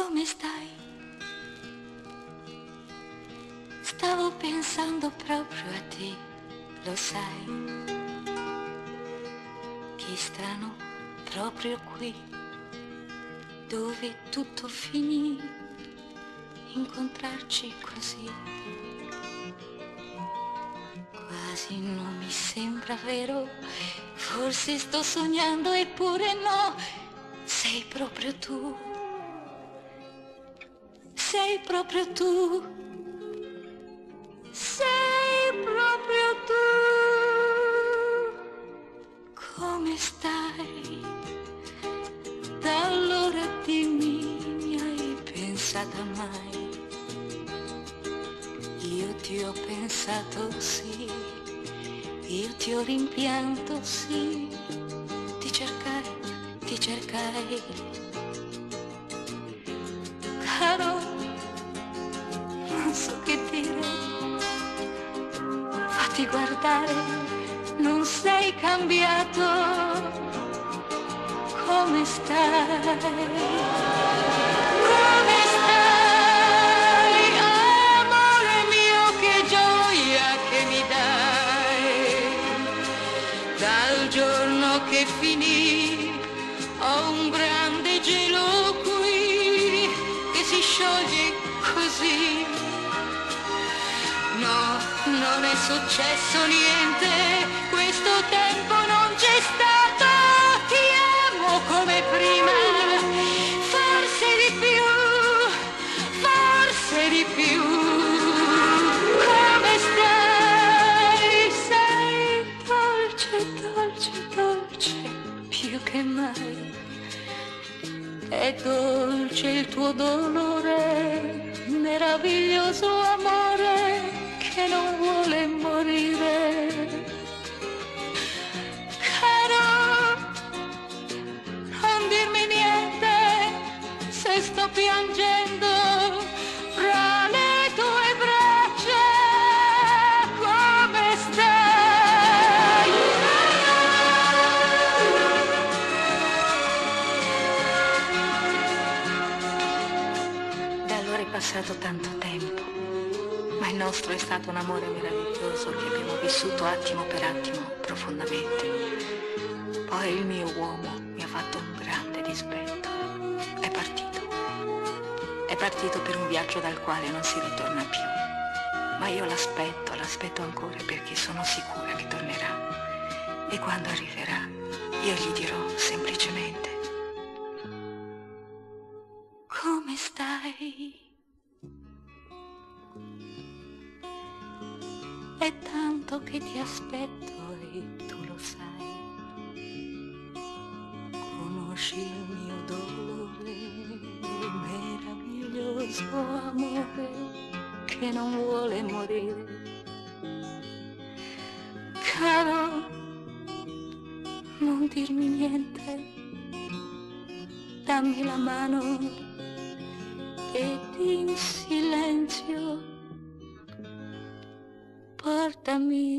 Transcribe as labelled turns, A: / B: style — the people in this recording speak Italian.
A: Come stai? Stavo pensando proprio a te, lo sai. Che strano, proprio qui, dove tutto finì, incontrarci così. Quasi non mi sembra vero, forse sto sognando eppure no. Sei proprio tu, sei proprio tu, sei proprio tu. Come stai? Da allora dimmi, mi hai pensata mai? Io ti ho pensato sì, io ti ho rimpianto sì, ti cercai, caro, non so che dire, fatti guardare, non sei cambiato, come stai? Come stai, amore mio, che gioia che mi dai, dal giorno che finì ho un grande gelo qui che si scioglie così. No, non è successo niente, questo tempo non c'è stato, ti amo come prima, forse di più, forse di più. Come stai? Sei dolce, dolce, dolce, più che mai. È dolce il tuo dolore, meraviglioso amore che non vuole morire. Caro, non dirmi niente se sto piangendo fra le tue braccia. Come stai? Da allora è passato tanto tempo, ma il nostro è stato un amore meraviglioso che abbiamo vissuto attimo per attimo profondamente. Poi il mio uomo mi ha fatto un grande dispetto. È partito per un viaggio dal quale non si ritorna più. Ma io l'aspetto ancora perché sono sicura che tornerà. E quando arriverà, io gli dirò semplicemente: come stai? È tanto che ti aspetto e tu lo sai. Conosci il mio dolore, meraviglioso amore che non vuole morire. Caro, non dirmi niente, dammi la mano ed in silenzio portami